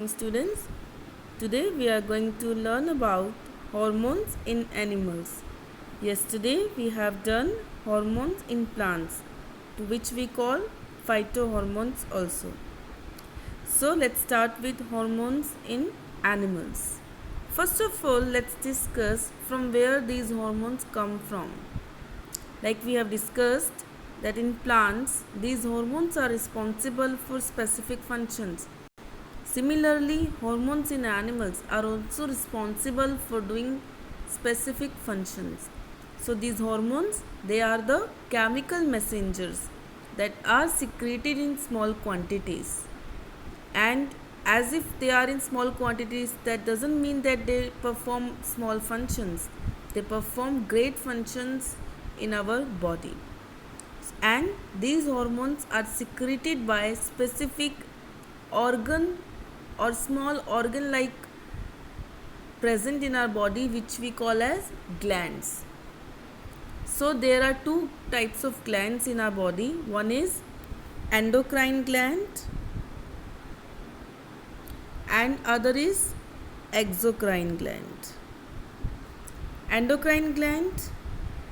Students, today we are going to learn about hormones in animals. Yesterday we have done hormones in plants, to which we call phytohormones also. So let's start with hormones in animals. First of all, let's discuss from where these hormones come from. Like we have discussed that in plants, these hormones are responsible for specific functions. Similarly, hormones in animals are also responsible for doing specific functions. So these hormones, they are the chemical messengers that are secreted in small quantities. And as if they are in small quantities, that doesn't mean that they perform small functions. They perform great functions in our body. And these hormones are secreted by specific organ or small organ like present in our body, which we call as glands. So there are two types of glands in our body. One is endocrine gland and other is exocrine gland. Endocrine gland,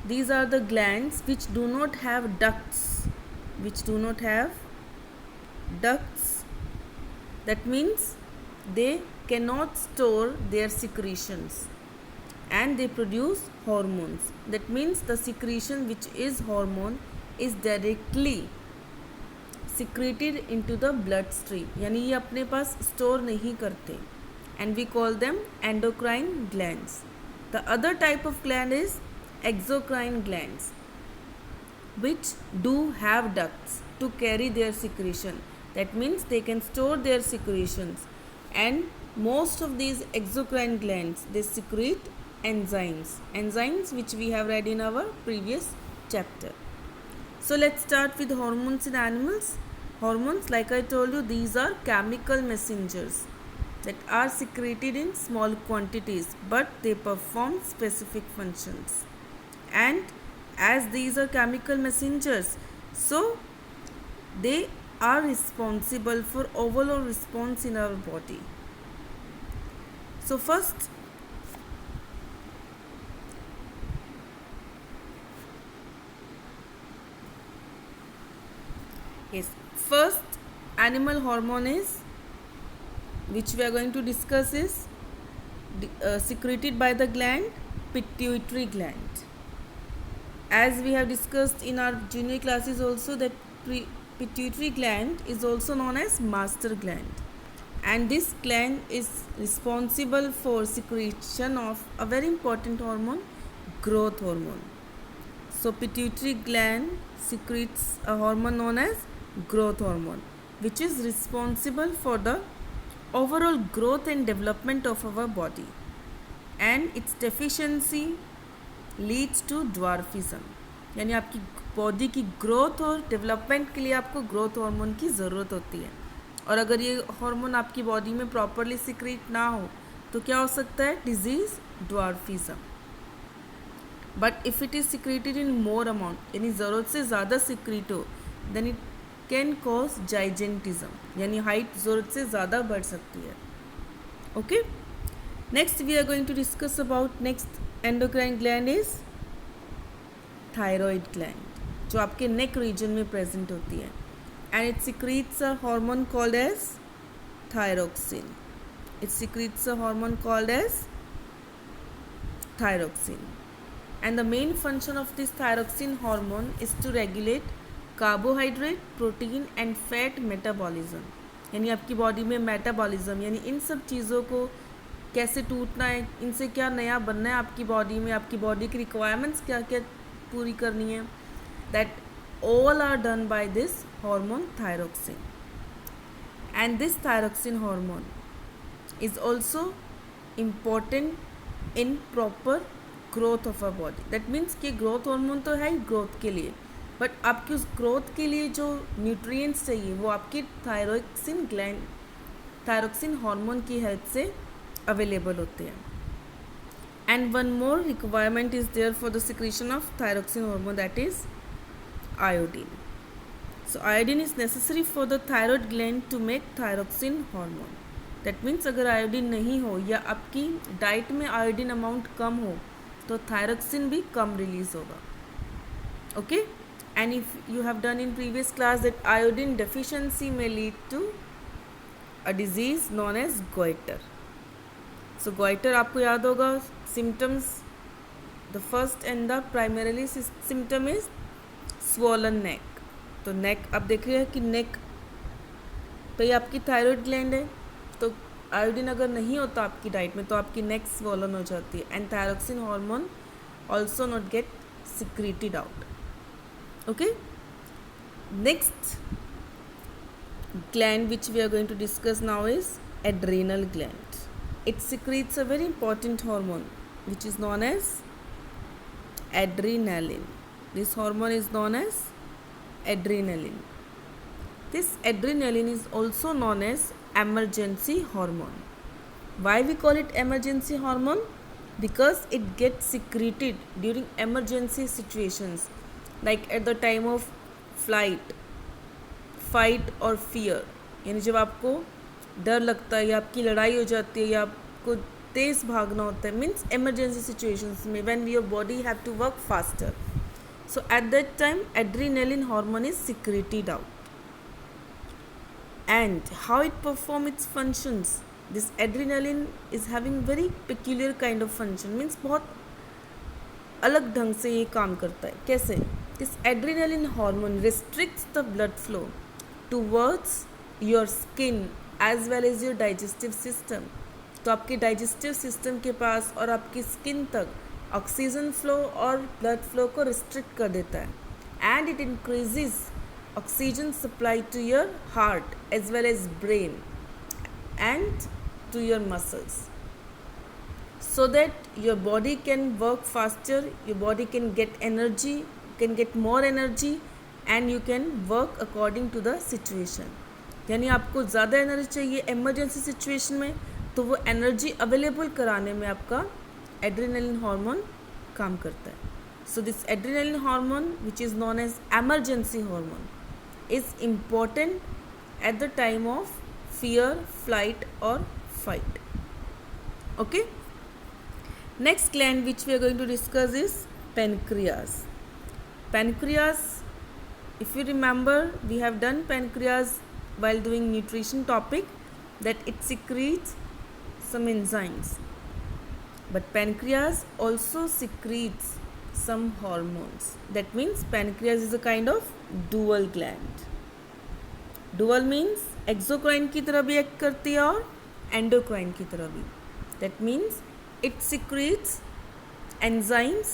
these are the glands which do not have ducts. That means they cannot store their secretions and they produce hormones. That means the secretion, which is hormone, is directly secreted into the bloodstream. यानी ये अपने पास store नहीं करते. And we call them endocrine glands. The other type of gland is exocrine glands, which do have ducts to carry their secretion. That means they can store their secretions. And most of these exocrine glands, they secrete enzymes which we have read in our previous chapter. So let's start with hormones in animals. Hormones, like I told you, these are chemical messengers that are secreted in small quantities, but they perform specific functions. And as these are chemical messengers, so they are responsible for overall response in our body. So first, animal hormone is, which we are going to discuss, is secreted by the gland pituitary gland. As we have discussed in our junior classes also, that pituitary gland is also known as master gland, and this gland is responsible for secretion of a very important hormone, growth hormone. So pituitary gland secretes a hormone known as growth hormone, which is responsible for the overall growth and development of our body, and its deficiency leads to dwarfism. यानी आपकी body की growth और development के लिए आपको growth hormone की ज़रूरत होती है, और अगर ये हार्मोन आपकी बॉडी में प्रॉपरली सिक्रीट ना हो तो क्या हो सकता है, disease, dwarfism. But if it is secreted in more amount, यानी ज़रूरत से ज़्यादा सिक्रीट हो, then it can cause gigantism, यानी हाइट ज़रूरत से ज़्यादा बढ़ सकती है. Okay, next we are going to discuss about next endocrine gland is thyroid gland, जो आपके नेक रीजन में प्रेजेंट होती है, and it secretes a hormone called as thyroxine. And the main function of this thyroxine hormone is to regulate carbohydrate, protein and fat metabolism. यानी आपकी body में metabolism, यानी इन सब चीज़ों को कैसे टूटना है, इनसे क्या नया बनना है आपकी बॉडी में, आपकी बॉडी की रिक्वायरमेंट्स क्या क्या पूरी करनी है, that all are done by this hormone thyroxine. And this thyroxine hormone is also important in proper growth of our body. That means कि growth hormone तो है ही growth के लिए, बट आपकी उस ग्रोथ के लिए जो न्यूट्रिएंट्स चाहिए वो आपकी थायरोक्सिन हार्मोन की हेल्प से अवेलेबल होते हैं. And one more requirement is there for the secretion of thyroxine hormone, that is iodine. So iodine is necessary for the thyroid gland to make thyroxine hormone. That means अगर iodine नहीं हो या आपकी diet में iodine amount कम हो तो thyroxine भी कम release होगा. Okay, and if you have done in previous class that iodine deficiency may lead to a disease known as goiter. So goiter आपको याद होगा symptoms. The first and the primarily symptom is swollen neck. तो neck आप देख रहे हैं कि neck पे आपकी थायराइड ग्लैंड है, तो आयोडीन अगर नहीं होता आपकी डाइट में तो आपकी नेक स्वॉलन हो जाती है and thyroxine hormone also not gate secreted out. Okay, next gland which we are going to discuss now is adrenal gland. It secretes a very important hormone which is known as adrenaline. This hormone is known as adrenaline. This adrenaline is also known as emergency hormone. Why we call it emergency hormone? Because it gets secreted during emergency situations, like at the time of flight, fight or fear. यानी जब आपको डर लगता है या आपकी लड़ाई हो जाती है या आपको तेज़ भागना होता है, मीन्स emergency situations में when your body have to work faster. So at that time adrenaline hormone is secreted out. And how it perform its functions? This adrenaline is having very peculiar kind of function, means बहुत अलग ढंग से ये काम करता है. कैसे? This adrenaline hormone restricts the blood flow towards your skin as well as your digestive system. तो आपके digestive system के पास और आपकी skin तक ऑक्सीजन फ्लो और ब्लड फ्लो को रिस्ट्रिक्ट कर देता है. And it increases oxygen supply to your heart as well as brain and to your muscles, so that your body can work faster, your body can get energy, can get more energy and you can work according to the situation. यानी आपको ज़्यादा energy चाहिए emergency situation में, तो वो energy available कराने में आपका एड्रेनलिन हार्मोन काम करता है. So this adrenaline hormone which is known as emergency hormone is important at the time of fear, flight और fight. Okay, next gland which we are going to discuss is pancreas. Pancreas, if you remember, we have done pancreas while doing nutrition topic, that it secretes some enzymes, but pancreas also secretes some hormones. That means pancreas is a kind of dual gland. Dual means exocrine की तरह भी act करती है और endocrine की तरह भी. That means it secretes enzymes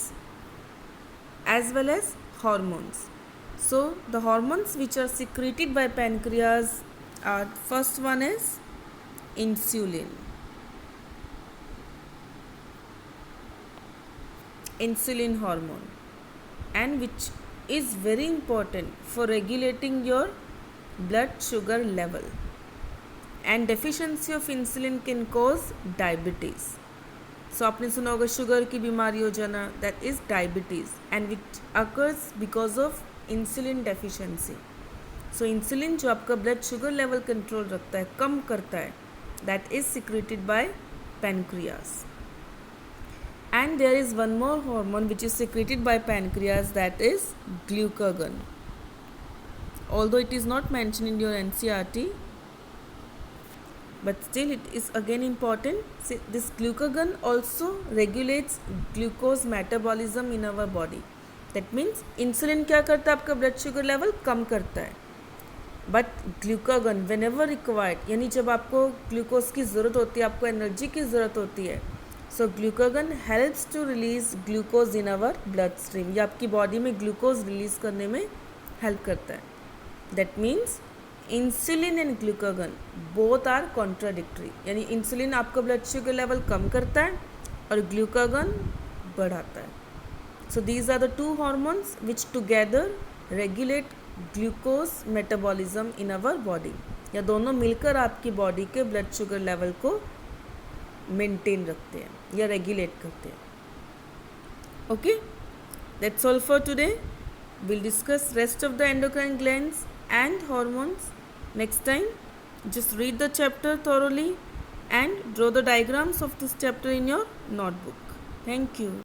as well as hormones. So the hormones which are secreted by pancreas are, first one is insulin. Insulin hormone, and which is very important for regulating your blood sugar level, and deficiency of insulin can cause diabetes. सो आपने सुना होगा sugar की बीमारी हो जाना, that is diabetes and which occurs because of insulin deficiency. So insulin जो आपका blood sugar level control रखता है, कम करता है, that is secreted by pancreas. And there is one more hormone which is secreted by pancreas, that is glucagon. Although it is not mention in your NCERT, but still it is again important. See, this glucagon also regulates glucose metabolism in our body. That means insulin क्या करता है, आपका blood sugar level कम करता है, but glucagon whenever required, यानी जब आपको ग्लूकोज की ज़रूरत होती है, आपको एनर्जी की ज़रूरत होती है, so glucagon helps to release glucose in our blood stream. ये आपकी बॉडी में ग्लूकोज रिलीज करने में हेल्प करता है. That means insulin and glucagon both are contradictory, यानी इंसुलिन आपका ब्लड शुगर लेवल कम करता है और ग्लूकागन बढ़ाता है. So these are the two hormones which together regulate glucose metabolism in our body, या दोनों मिलकर आपकी बॉडी के ब्लड शुगर लेवल को मेंटेन रखते हैं या रेगुलेट करते हैं. Okay, that's all for today. Will discuss rest of the endocrine glands and hormones next time. Just read the chapter thoroughly and draw the diagrams of this chapter in your notebook. Thank you.